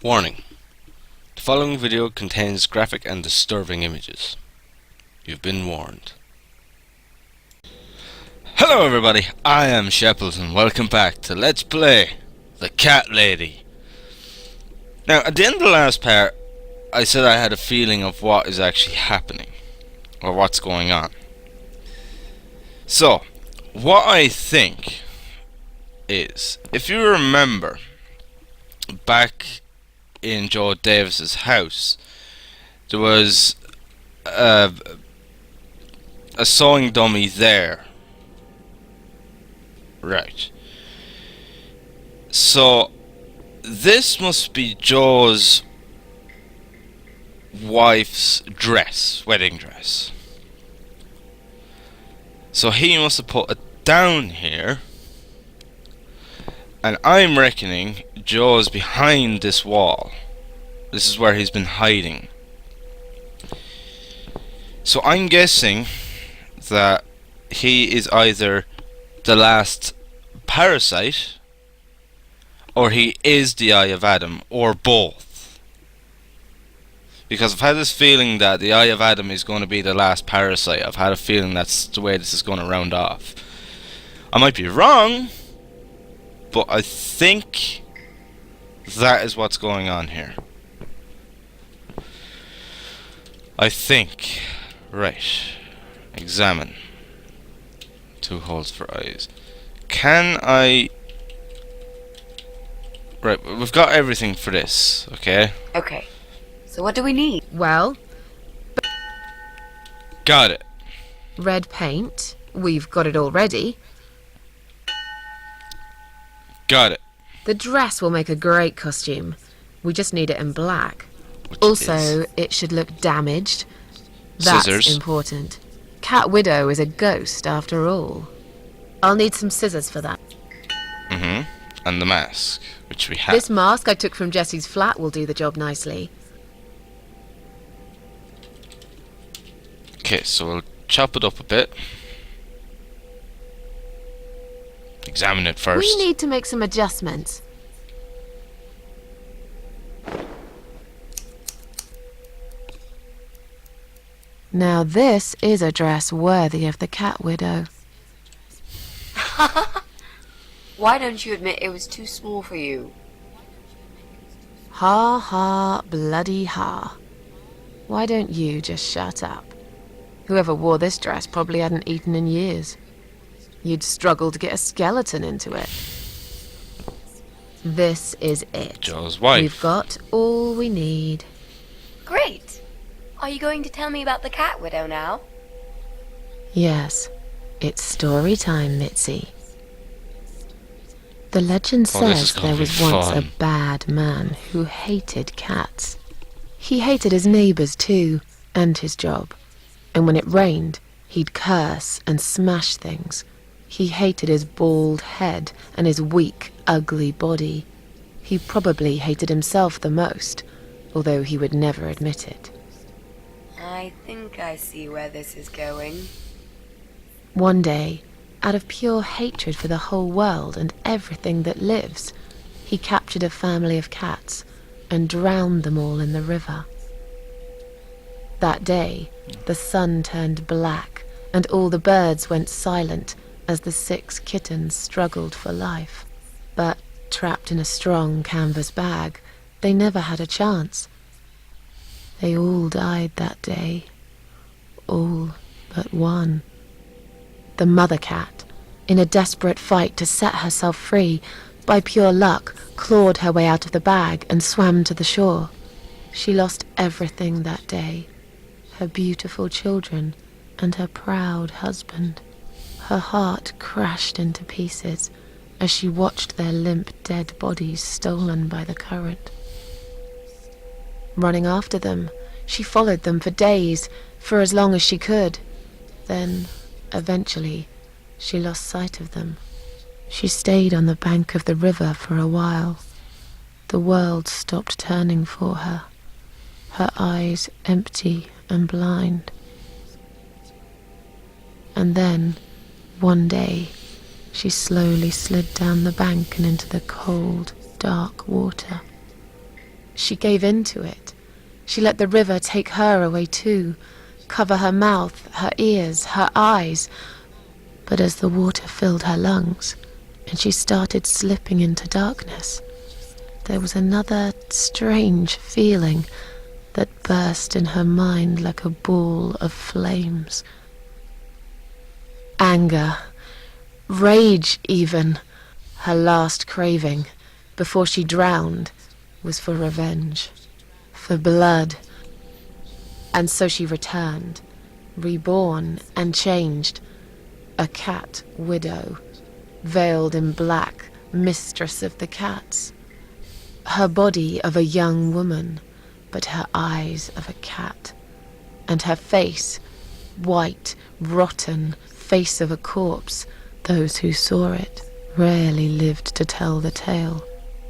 Warning: the following video contains graphic and disturbing images. You've been warned. Hello everybody, I am Shepples and welcome back to Let's Play The Cat Lady. Now, at the end of the last part, I said I had a feeling of what is actually happening, or what's going on. So, what I think is, if you remember, back in Joe Davis's house, there was a sewing dummy there. Right. So, this must be Joe's wife's dress, wedding dress. So he must have put it down here, and I'm reckoning Joe's behind this wall. This is where he's been hiding. So I'm guessing that he is either the last parasite, or he is the Eye of Adam, or both. Because I've had this feeling that the Eye of Adam is going to be the last parasite. I've had a feeling that's the way this is going to round off. I might be wrong, but I think that is what's going on here. I think. Right. Examine. 2 holes for eyes. Can I... Right, we've got everything for this, okay? Okay, so what do we need? Well, Got it. red paint. We've got it already. Got it. The dress will make a great costume. We just need it in black. Which Also, is it should look damaged. That's scissors. important. Cat Widow is a ghost after all. I'll need some scissors for that. And the mask, which we have. This mask I took from Jessie's flat will do the job nicely. Okay, so we'll chop it up a bit. Examine it first. We need to make some adjustments. Now this is a dress worthy of the Cat Widow. Why don't you admit it was too small for you? Ha ha, bloody ha. Why don't you just shut up? Whoever wore this dress probably hadn't eaten in years. You'd struggle to get a skeleton into it. This is it. Joe's wife. We've got all we need. Great! Are you going to tell me about the Cat Widow now? Yes, it's story time, Mitzi. The legend Oh, this is says gonna there be was once fun. a bad man who hated cats. He hated his neighbours too, and his job. And when it rained, he'd curse and smash things. He hated his bald head and his weak, ugly body. He probably hated himself the most, although he would never admit it. I think I see where this is going. One day, out of pure hatred for the whole world and everything that lives, he captured a family of cats and drowned them all in the river. That day, the sun turned black and all the birds went silent as the 6 kittens struggled for life. But, trapped in a strong canvas bag, they never had a chance. They all died that day. All but one. The mother cat, in a desperate fight to set herself free, by pure luck, clawed her way out of the bag and swam to the shore. She lost everything that day. Her beautiful children and her proud husband. Her heart crashed into pieces as she watched their limp dead bodies stolen by the current. Running after them, she followed them for days, for as long as she could. Then, eventually, she lost sight of them. She stayed on the bank of the river for a while. The world stopped turning for her, her eyes empty and blind. And then, one day, she slowly slid down the bank and into the cold, dark water. She gave in to it. She let the river take her away too, cover her mouth, her ears, her eyes. But as the water filled her lungs, and she started slipping into darkness, there was another strange feeling that burst in her mind like a ball of flames. Anger, rage even. Her last craving, before she drowned, was for revenge, for blood. And so she returned, reborn and changed, a cat widow, veiled in black, mistress of the cats. Her body of a young woman, but her eyes of a cat, and her face, white, rotten, face of a corpse. Those who saw it rarely lived to tell the tale.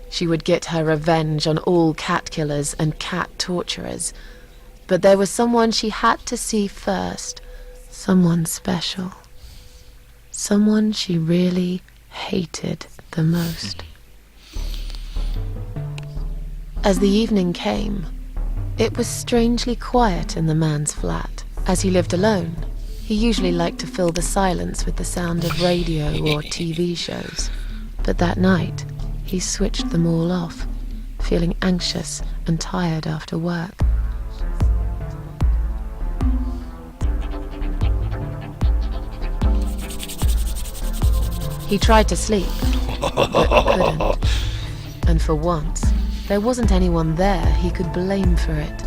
She would get her revenge on all cat killers and cat torturers. But there was someone she had to see first, someone special, someone she really hated the most. As the evening came, it was strangely quiet in the man's flat. As he lived alone, he usually liked to fill the silence with the sound of radio or TV shows. But that night, he switched them all off, feeling anxious and tired after work. He tried to sleep, but couldn't. And for once, there wasn't anyone there he could blame for it.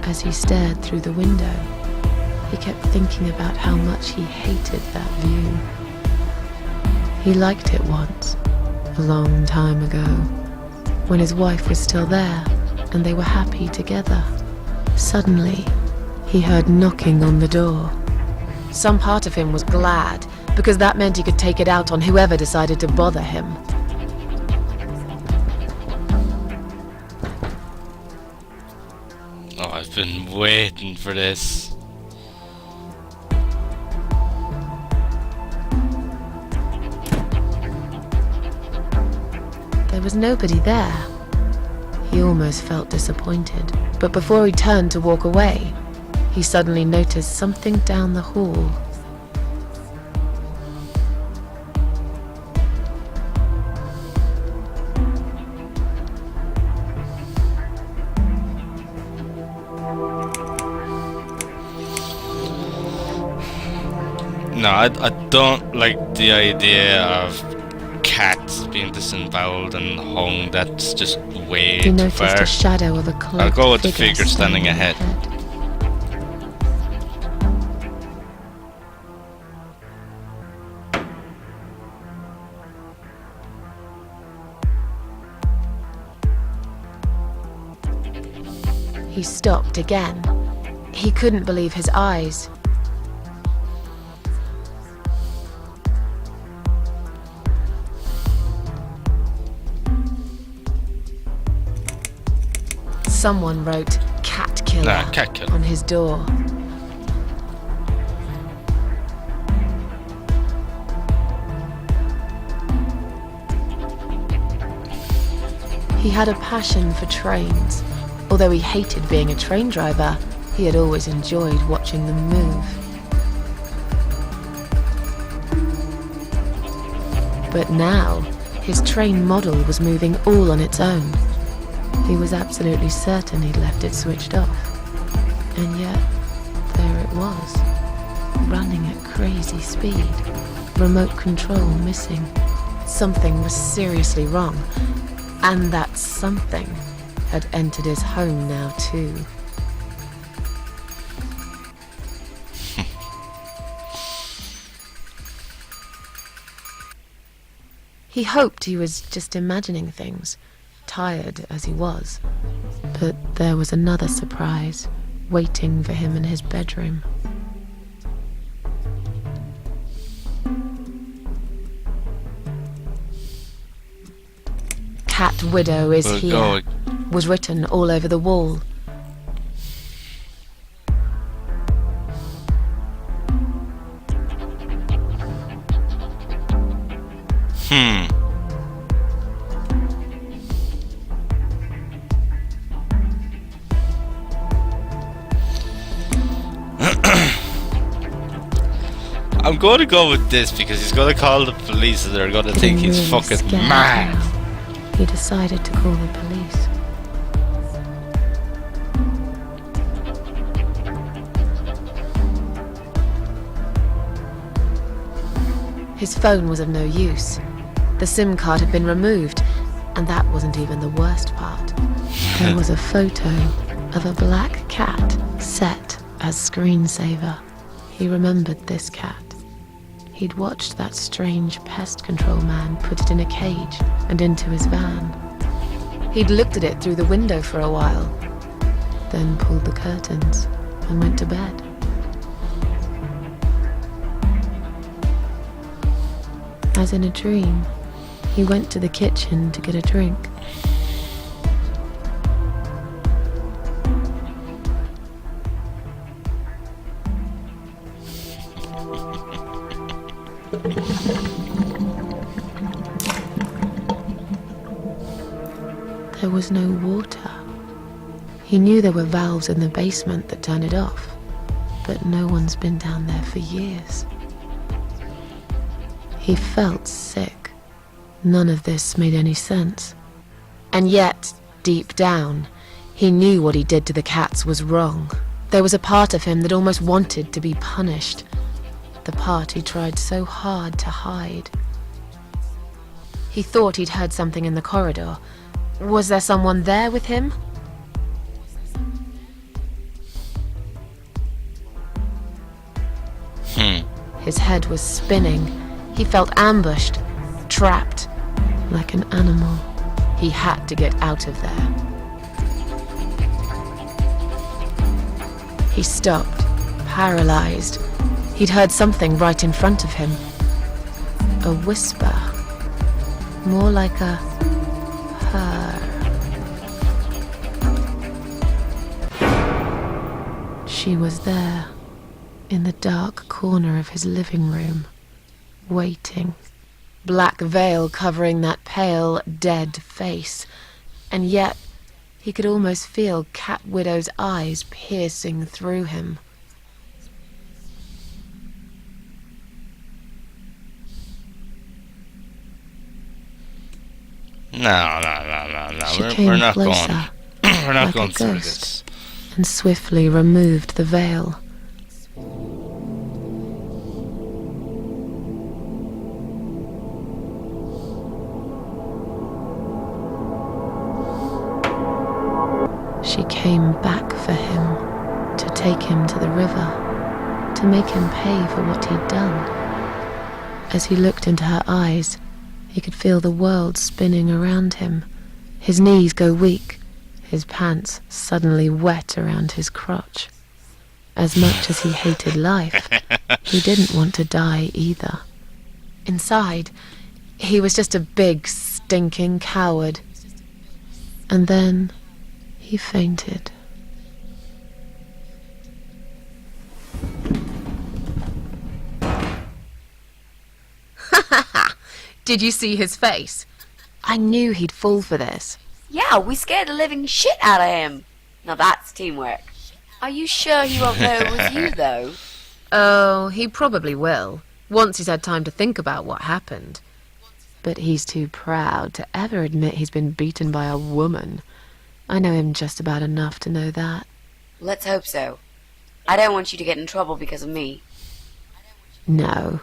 As he stared through the window, he kept thinking about how much he hated that view. He liked it once, a long time ago, when his wife was still there and they were happy together. Suddenly, he heard knocking on the door. Some part of him was glad, because that meant he could take it out on whoever decided to bother him. Oh, I've been waiting for this. There was nobody there. He almost felt disappointed, but before he turned to walk away, he suddenly noticed something down the hall. No, I don't like the idea of cats being disemboweled and hung. That's just way He too noticed far. a shadow of a cloaked I'll go with the figure figure standing ahead. He stopped again. He couldn't believe his eyes. Someone wrote "cat killer" Nah, cat killer. on his door. He had a passion for trains. Although he hated being a train driver, he had always enjoyed watching them move. But now, his train model was moving all on its own. He was absolutely certain he'd left it switched off. And yet, there it was, running at crazy speed, remote control missing. Something was seriously wrong, and that something had entered his home now too. He hoped he was just imagining things, tired as he was. But there was another surprise waiting for him in his bedroom. "Cat widow is We'll here," go. was written all over the wall. I'm going to go with this because he's going to call the police and they're going to think Getting he's really fucking scared mad. now, he decided to call the police. His phone was of no use. The SIM card had been removed, and that wasn't even the worst part. There was a photo of a black cat set as screensaver. He remembered this cat. He'd watched that strange pest control man put it in a cage and into his van. He'd looked at it through the window for a while, then pulled the curtains and went to bed. As in a dream, he went to the kitchen to get a drink. There was no water. He knew there were valves in the basement that turned it off, but no one's been down there for years. He felt sick. None of this made any sense. And yet, deep down, he knew what he did to the cats was wrong. There was a part of him that almost wanted to be punished. The part he tried so hard to hide. He thought he'd heard something in the corridor. Was there someone there with him? His head was spinning. He felt ambushed, trapped, like an animal. He had to get out of there. He stopped, paralyzed. He'd heard something right in front of him. A whisper. More like a purr. She was there, in the dark corner of his living room, waiting. Black veil covering that pale, dead face. And yet, he could almost feel Cat Widow's eyes piercing through him. No. She We're came not closer, going. We're not like going a through ghost. this. And swiftly removed the veil. She came back for him, to take him to the river, to make him pay for what he'd done. As he looked into her eyes, he could feel the world spinning around him, his knees go weak, his pants suddenly wet around his crotch. As much as he hated life, he didn't want to die either. Inside, he was just a big, stinking coward. And then he fainted. Did you see his face? I knew he'd fall for this. Yeah, we scared the living shit out of him. Now that's teamwork. Are you sure he won't know it was you, though? Oh, he probably will, once he's had time to think about what happened. But he's too proud to ever admit he's been beaten by a woman. I know him just about enough to know that. Let's hope so. I don't want you to get in trouble because of me. No.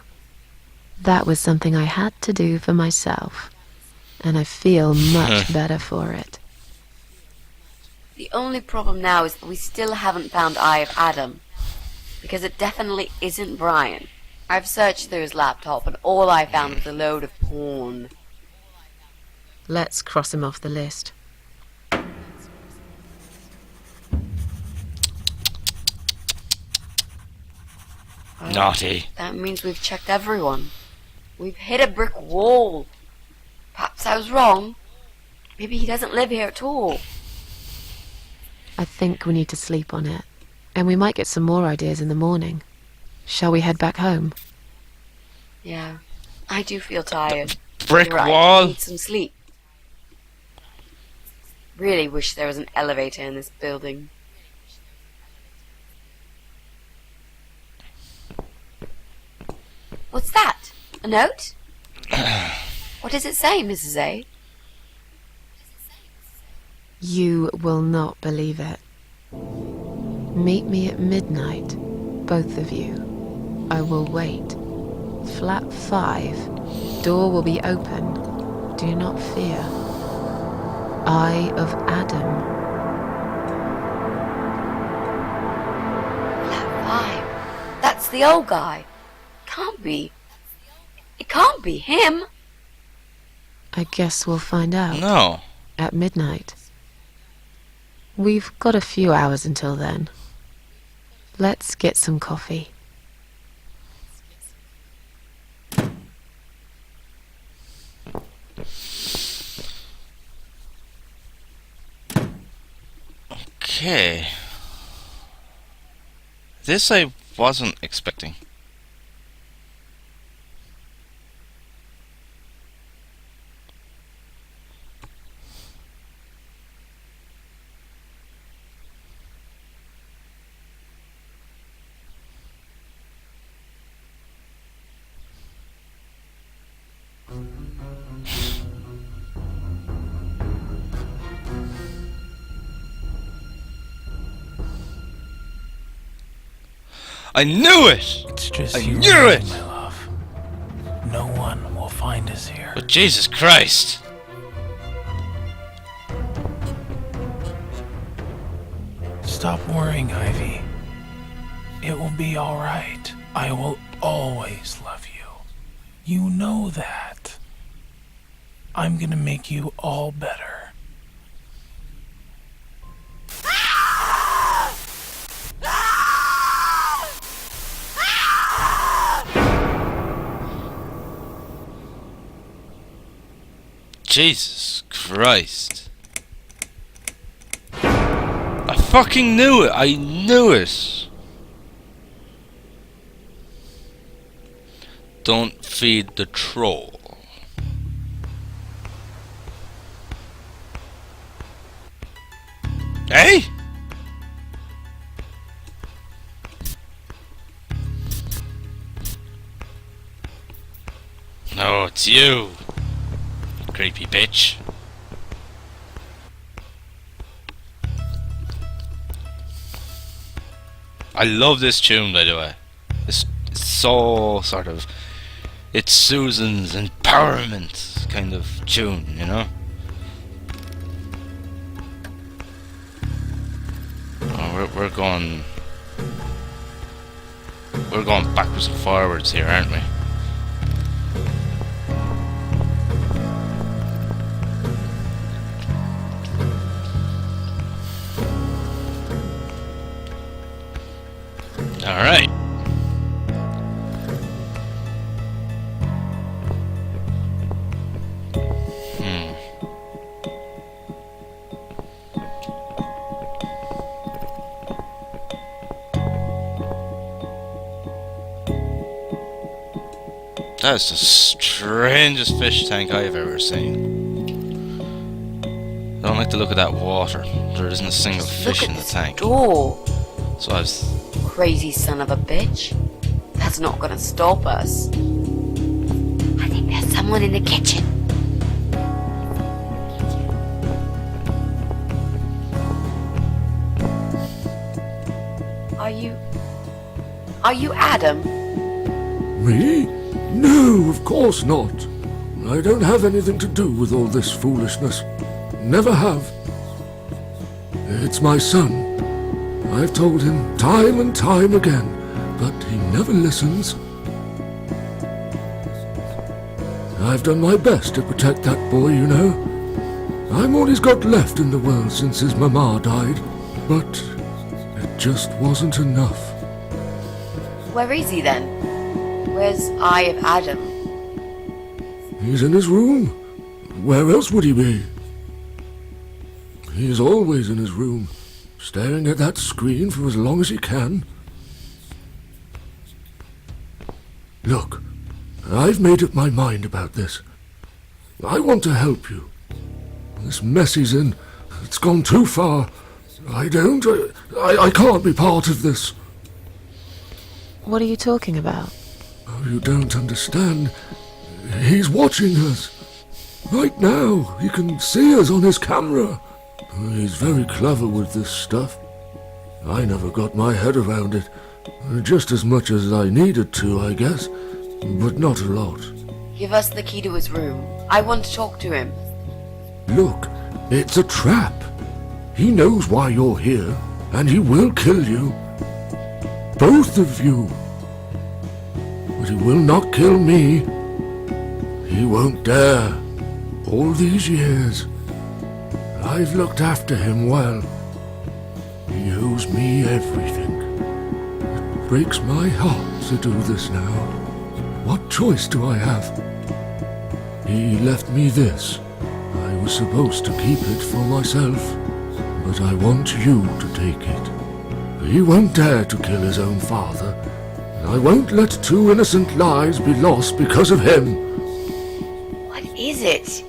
That was something I had to do for myself. And I feel much better for it. The only problem now is that we still haven't found Eye of Adam. Because it definitely isn't Brian. I've searched through his laptop and all I found was a load of porn. Let's cross him off the list. Naughty. That means we've checked everyone. We've hit a brick wall. Perhaps I was wrong. Maybe he doesn't live here at all. I think we need to sleep on it. And we might get some more ideas in the morning. Shall we head back home? Yeah, I do feel tired. Brick You're right, I wall. need some sleep. Really wish there was an elevator in this building. What's that? A note? What does it say, Mrs. A? You will not believe it. Meet me at midnight, both of you. I will wait. Flat 5. Door will be open. Do not fear. Eye of Adam. Flat 5. That's the old guy. Can't be. It can't be him. I guess we'll find out. No. At midnight. We've got a few hours until then. Let's get some coffee. Okay. This I wasn't expecting. I knew it! It's just I you knew and it! me, my love. No one will find us here. But Jesus Christ! Stop worrying, Ivy. It will be alright. I will always love you. You know that. I'm gonna make you all better. Jesus Christ. I fucking knew it! I knew it! Don't feed the troll. Hey? No, it's you. Creepy bitch. I love this tune, by the way. It's so sort of... It's Susan's empowerment kind of tune, you know? Oh, we're going... We're going backwards and forwards here, aren't we? Alright. That's the strangest fish tank I've ever seen. I don't like to look at that water. There isn't a single fish Look in at the this tank. door. So I was... Crazy son of a bitch. That's not gonna stop us. I think there's someone in the kitchen. Are you Adam? Me? No, of course not. I don't have anything to do with all this foolishness. Never have. It's my son. I've told him time and time again, but he never listens. I've done my best to protect that boy, you know. I'm all he's got left in the world since his mama died, but it just wasn't enough. Where is he then? Where's Eye of Adam? He's in his room. Where else would he be? He's always in his room, staring at that screen for as long as he can. Look, I've made up my mind about this. I want to help you. This mess he's in, it's gone too far. I can't be part of this. What are you talking about? You don't understand. He's watching us. Right now, he can see us on his camera. He's very clever with this stuff. I never got my head around it. Just as much as I needed to, I guess. But not a lot. Give us the key to his room. I want to talk to him. Look, it's a trap. He knows why you're here, and he will kill you. Both of you. But he will not kill me. He won't dare. All these years, I've looked after him well. He owes me everything. It breaks my heart to do this now. What choice do I have? He left me this. I was supposed to keep it for myself, but I want you to take it. He won't dare to kill his own father, and I won't let 2 innocent lives be lost because of him. What is it?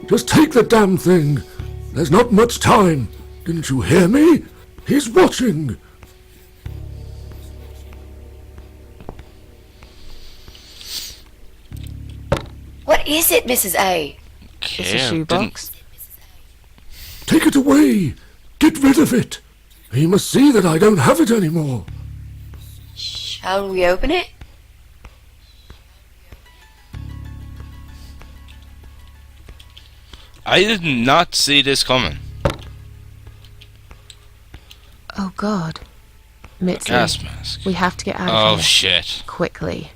Just take the damn thing. There's not much time. Didn't you hear me? He's watching. What is it, Mrs. A? It's a Okay, shoebox. Take it away. Get rid of it. He must see that I don't have it anymore. Shall we open it? I did not see this coming. Oh God. Mitzi, Gas mask. we have to get out Oh of here. shit. Quickly.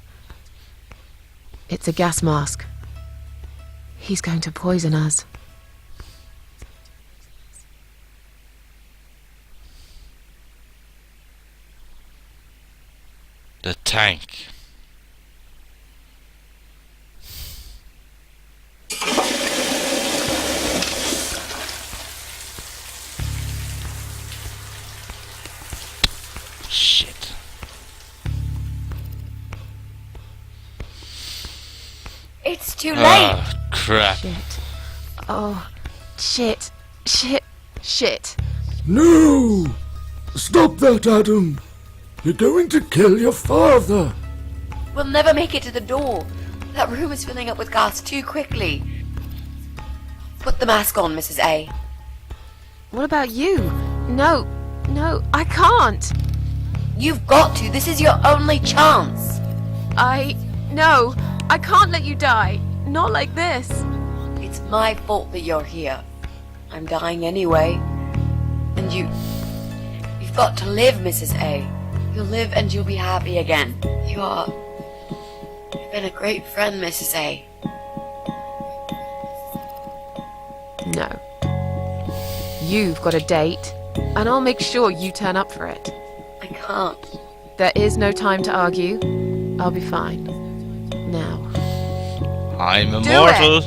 It's a gas mask. He's going to poison us. The tank. Shit. It's too late. Oh, crap. Shit. Oh, shit. Shit. Shit. No! Stop that, Adam. You're going to kill your father. We'll never make it to the door. That room is filling up with gas too quickly. Put the mask on, Mrs. A. What about you? No. No, I can't. You've got to. This is your only chance. No. I can't let you die. Not like this. It's my fault that you're here. I'm dying anyway. And you've got to live, Mrs. A. You'll live and you'll be happy again. You've been a great friend, Mrs. A. No. You've got a date, and I'll make sure you turn up for it. I can't. There is no time to argue. I'll be fine. Now. I'm immortal.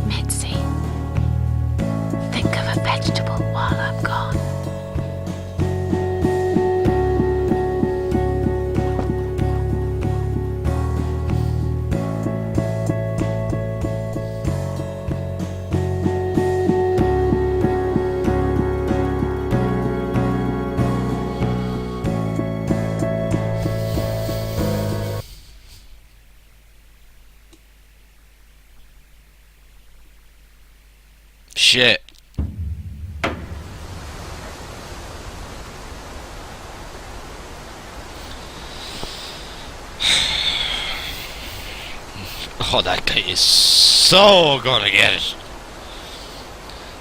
Mitzi, think of a vegetable while I'm gone. Shit. Oh, that guy is so gonna get it.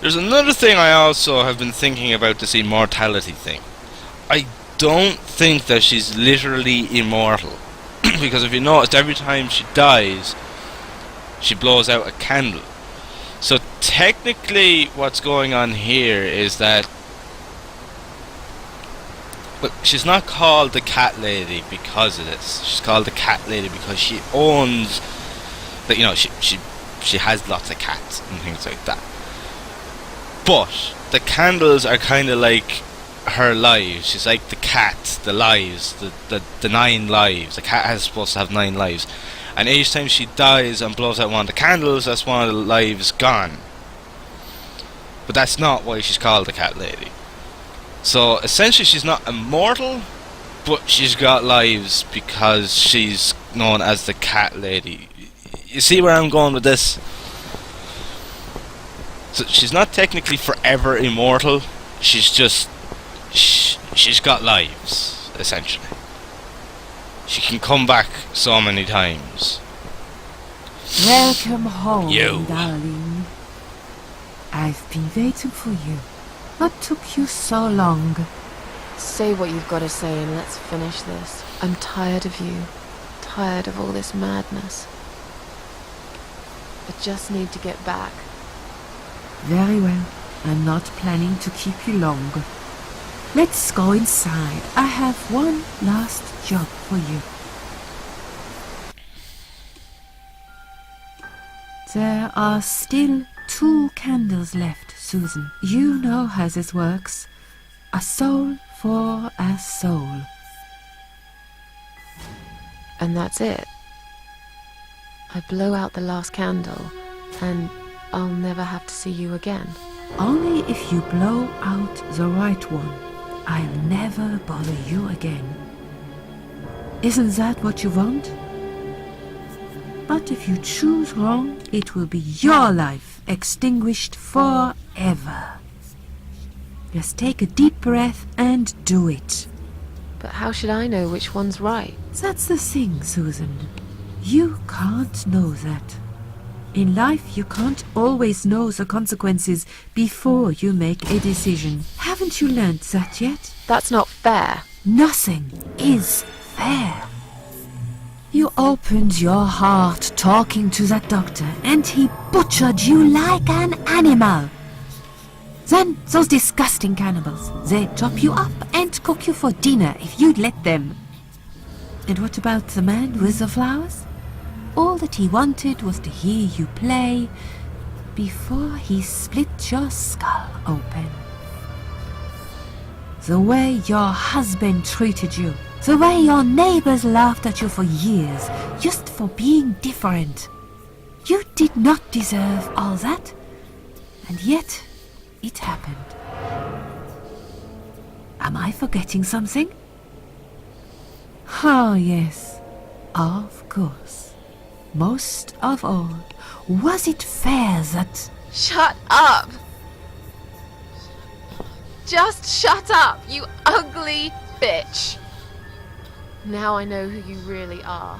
There's another thing I also have been thinking about this immortality thing. I don't think that she's literally immortal. Because if you notice, every time she dies, she blows out a candle. So technically what's going on here is that, well, she's not called the cat lady because of this. She's called the cat lady because she owns, that, you know, she has lots of cats and things like that. But the candles are kind of like her lives. She's like the cat, the lives, the 9 lives. The cat is supposed to have 9 lives. And each time she dies and blows out one of the candles, that's one of the lives gone. But that's not why she's called the Cat Lady. So essentially she's not immortal, but she's got lives because she's known as the Cat Lady. You see where I'm going with this? So she's not technically forever immortal. She's just... she's got lives, essentially. She can come back so many times. Welcome home, You. darling. I've been waiting for you. What took you so long? Say what you've got to say and let's finish this. I'm tired of you. Tired of all this madness. I just need to get back. Very well. I'm not planning to keep you long. Let's go inside. I have one last job for you. There are still 2 candles left, Susan. You know how this works. A soul for a soul. And that's it. I blow out the last candle and I'll never have to see you again. Only if you blow out the right one. I'll never bother you again. Isn't that what you want? But if you choose wrong, it will be your life extinguished forever. Just take a deep breath and do it. But how should I know which one's right? That's the thing, Susan. You can't know that. In life, you can't always know the consequences before you make a decision. Haven't you learned that yet? That's not fair. Nothing is fair. You opened your heart talking to that doctor, and he butchered you like an animal. Then those disgusting cannibals, they chop you up and cook you for dinner if you'd let them. And what about the man with the flowers? All that he wanted was to hear you play before he split your skull open. The way your husband treated you, the way your neighbors laughed at you for years, just for being different. You did not deserve all that, and yet it happened. Am I forgetting something? Oh, yes, of course. Most of all, was it fair that... Shut up! Just shut up, you ugly bitch! Now I know who you really are.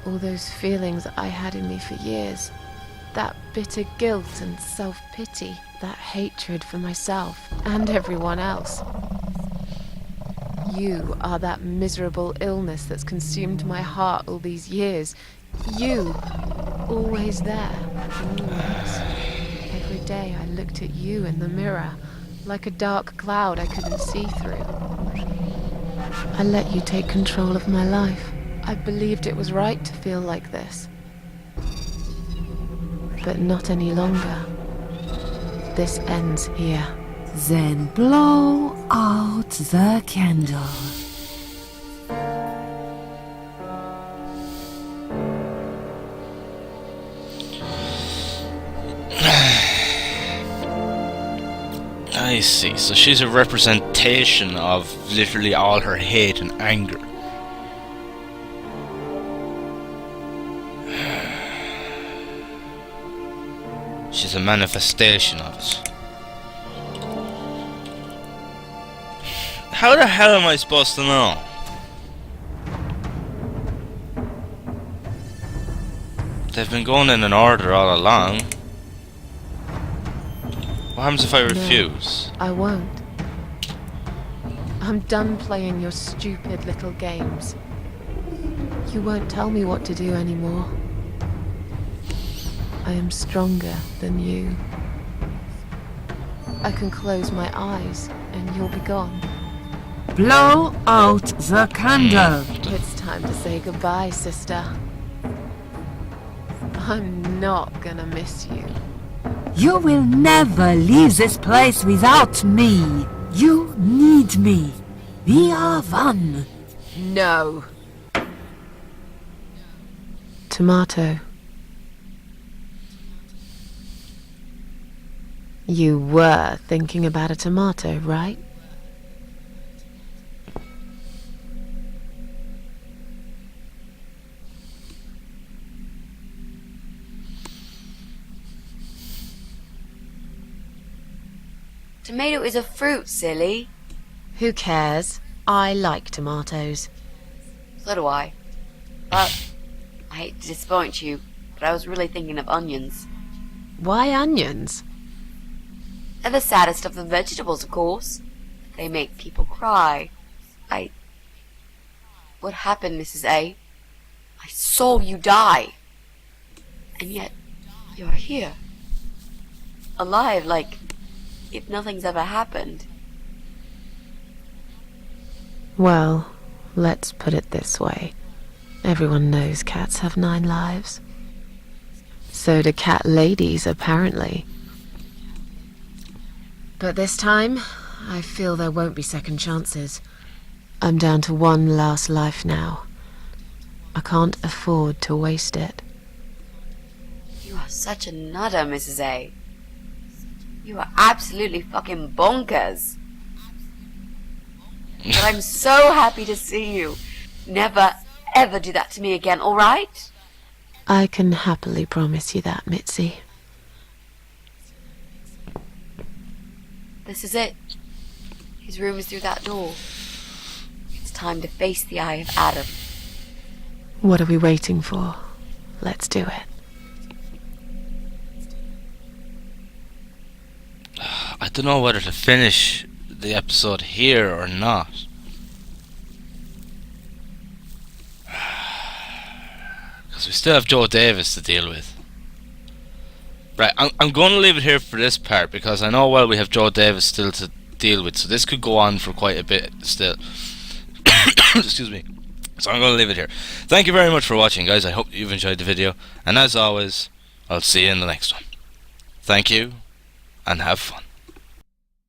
All those feelings I had in me for years. That bitter guilt and self-pity. That hatred for myself and everyone else. You are that miserable illness that's consumed my heart all these years. You, always there, always. Every day I looked at you in the mirror, like a dark cloud I couldn't see through. I let you take control of my life. I believed it was right to feel like this. But not any longer. This ends here. Then blow out the candle. I see. So she's a representation of literally all her hate and anger. She's a manifestation of it. How the hell am I supposed to know? They've been going in an order all along. What happens if I refuse? No, I won't. I'm done playing your stupid little games. You won't tell me what to do anymore. I am stronger than you. I can close my eyes and you'll be gone. Blow out the candle. It's time to say goodbye, sister. I'm not gonna miss you. You will never leave this place without me. You need me. We are one. No. tomato. You were thinking about a tomato, right? Tomato is a fruit, silly. Who cares? I like tomatoes. So do I. But I hate to disappoint you, but I was really thinking of onions. Why onions? They're the saddest of the vegetables, of course. They make people cry. What happened, Mrs. A? I saw you die. And yet, you're here. Alive, like if nothing's ever happened. Well, let's put it this way. Everyone knows cats have 9 lives. So do cat ladies, apparently. But this time, I feel there won't be second chances. I'm down to 1 last life now. I can't afford to waste it. You are such a nutter, Mrs. A. You are absolutely fucking bonkers. But I'm so happy to see you. Never, ever do that to me again, alright? I can happily promise you that, Mitzi. This is it. His room is through that door. It's time to face the Eye of Adam. What are we waiting for? Let's do it. I don't know whether to finish the episode here or not. Because we still have Joe Davis to deal with. Right, I'm going to leave it here for this part because I know well we have Joe Davis still to deal with, so this could go on for quite a bit still. Excuse me. So I'm going to leave it here. Thank you very much for watching, guys. I hope you've enjoyed the video, and as always, I'll see you in the next one. Thank you, and have fun.